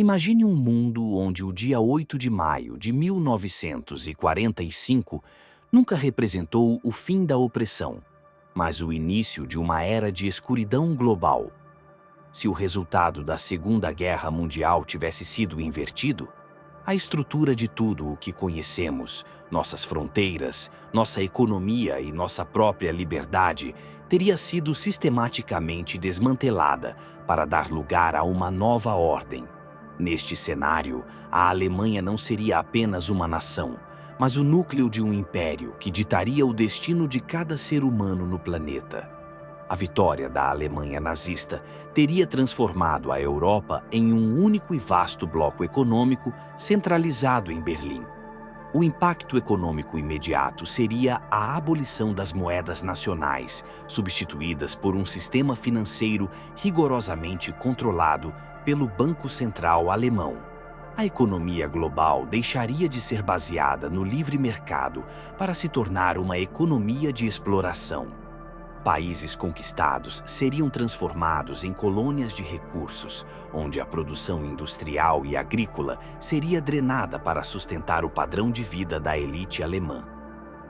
Imagine um mundo onde o dia 8 de maio de 1945 nunca representou o fim da opressão, mas o início de uma era de escuridão global. Se o resultado da Segunda Guerra Mundial tivesse sido invertido, a estrutura de tudo o que conhecemos, nossas fronteiras, nossa economia e nossa própria liberdade, teria sido sistematicamente desmantelada para dar lugar a uma nova ordem. Neste cenário, a Alemanha não seria apenas uma nação, mas o núcleo de um império que ditaria o destino de cada ser humano no planeta. A vitória da Alemanha nazista teria transformado a Europa em um único e vasto bloco econômico centralizado em Berlim. O impacto econômico imediato seria a abolição das moedas nacionais, substituídas por um sistema financeiro rigorosamente controlado pelo Banco Central Alemão. A economia global deixaria de ser baseada no livre mercado para se tornar uma economia de exploração. Países conquistados seriam transformados em colônias de recursos, onde a produção industrial e agrícola seria drenada para sustentar o padrão de vida da elite alemã.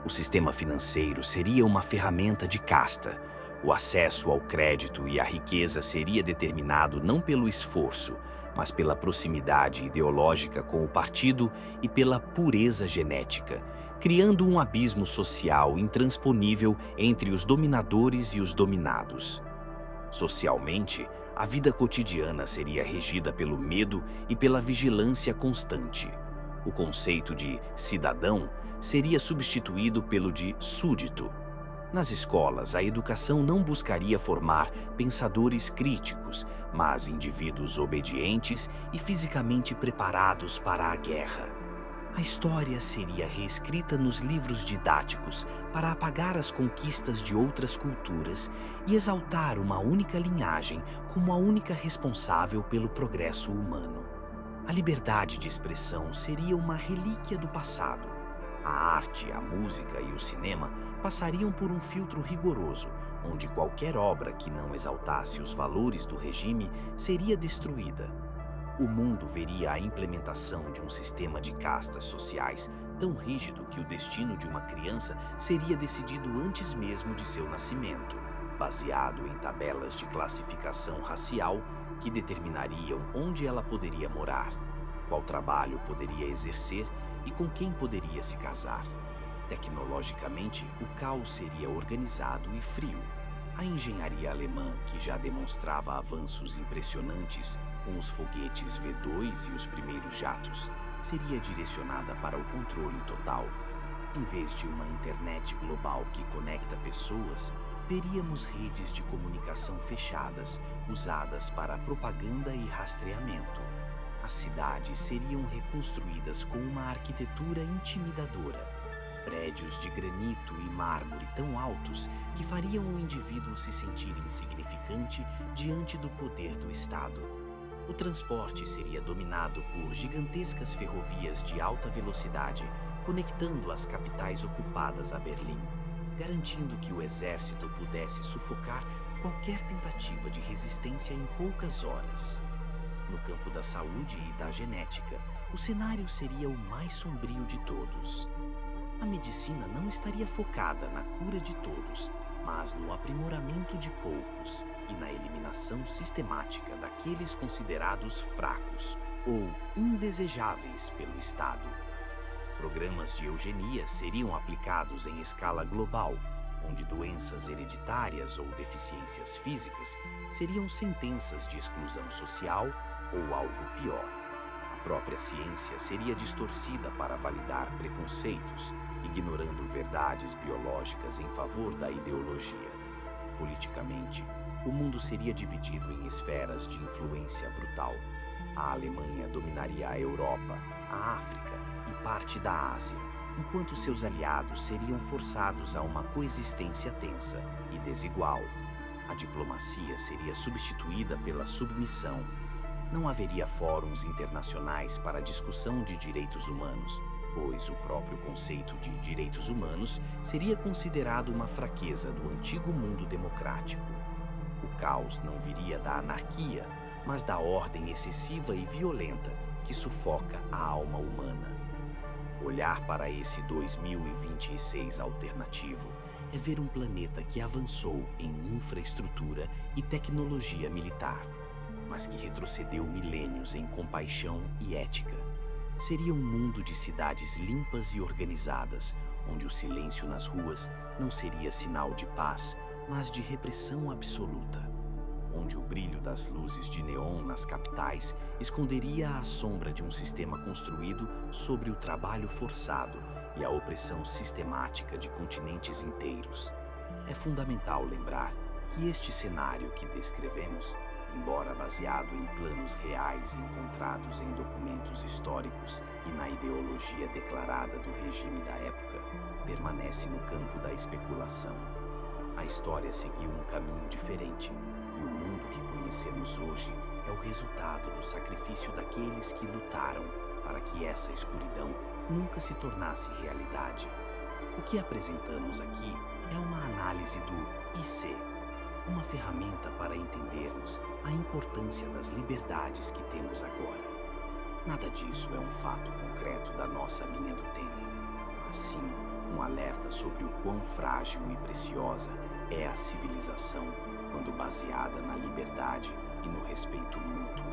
O sistema financeiro seria uma ferramenta de casta. O acesso ao crédito e à riqueza seria determinado não pelo esforço, mas pela proximidade ideológica com o partido e pela pureza genética, criando um abismo social intransponível entre os dominadores e os dominados. Socialmente, a vida cotidiana seria regida pelo medo e pela vigilância constante. O conceito de cidadão seria substituído pelo de súdito. Nas escolas, a educação não buscaria formar pensadores críticos, mas indivíduos obedientes e fisicamente preparados para a guerra. A história seria reescrita nos livros didáticos para apagar as conquistas de outras culturas e exaltar uma única linhagem como a única responsável pelo progresso humano. A liberdade de expressão seria uma relíquia do passado. A arte, a música e o cinema passariam por um filtro rigoroso, onde qualquer obra que não exaltasse os valores do regime seria destruída. O mundo veria a implementação de um sistema de castas sociais tão rígido que o destino de uma criança seria decidido antes mesmo de seu nascimento, baseado em tabelas de classificação racial que determinariam onde ela poderia morar, qual trabalho poderia exercer e com quem poderia se casar. Tecnologicamente, o caos seria organizado e frio. A engenharia alemã, que já demonstrava avanços impressionantes com os foguetes V2 e os primeiros jatos, seria direcionada para o controle total. Em vez de uma internet global que conecta pessoas, veríamos redes de comunicação fechadas, usadas para propaganda e rastreamento. As cidades seriam reconstruídas com uma arquitetura intimidadora. Prédios de granito e mármore tão altos que fariam o indivíduo se sentir insignificante diante do poder do Estado. O transporte seria dominado por gigantescas ferrovias de alta velocidade, conectando as capitais ocupadas a Berlim, garantindo que o exército pudesse sufocar qualquer tentativa de resistência em poucas horas. No campo da saúde e da genética, o cenário seria o mais sombrio de todos. A medicina não estaria focada na cura de todos, mas no aprimoramento de poucos e na eliminação sistemática daqueles considerados fracos ou indesejáveis pelo Estado. Programas de eugenia seriam aplicados em escala global, onde doenças hereditárias ou deficiências físicas seriam sentenças de exclusão social ou algo pior. A própria ciência seria distorcida para validar preconceitos, ignorando verdades biológicas em favor da ideologia. Politicamente, o mundo seria dividido em esferas de influência brutal. A Alemanha dominaria a Europa, a África e parte da Ásia, enquanto seus aliados seriam forçados a uma coexistência tensa e desigual. A diplomacia seria substituída pela submissão. Não haveria fóruns internacionais para discussão de direitos humanos, pois o próprio conceito de direitos humanos seria considerado uma fraqueza do antigo mundo democrático. O caos não viria da anarquia, mas da ordem excessiva e violenta que sufoca a alma humana. Olhar para esse 2026 alternativo é ver um planeta que avançou em infraestrutura e tecnologia militar, mas que retrocedeu milênios em compaixão e ética. Seria um mundo de cidades limpas e organizadas, onde o silêncio nas ruas não seria sinal de paz, mas de repressão absoluta. Onde o brilho das luzes de neon nas capitais esconderia a sombra de um sistema construído sobre o trabalho forçado e a opressão sistemática de continentes inteiros. É fundamental lembrar que este cenário que descrevemos, embora baseado em planos reais encontrados em documentos históricos e na ideologia declarada do regime da época, permanece no campo da especulação. A história seguiu um caminho diferente, e o mundo que conhecemos hoje é o resultado do sacrifício daqueles que lutaram para que essa escuridão nunca se tornasse realidade. O que apresentamos aqui é uma análise do IC, uma ferramenta para entendermos a importância das liberdades que temos agora. Nada disso é um fato concreto da nossa linha do tempo, mas sim um alerta sobre o quão frágil e preciosa é a civilização quando baseada na liberdade e no respeito mútuo.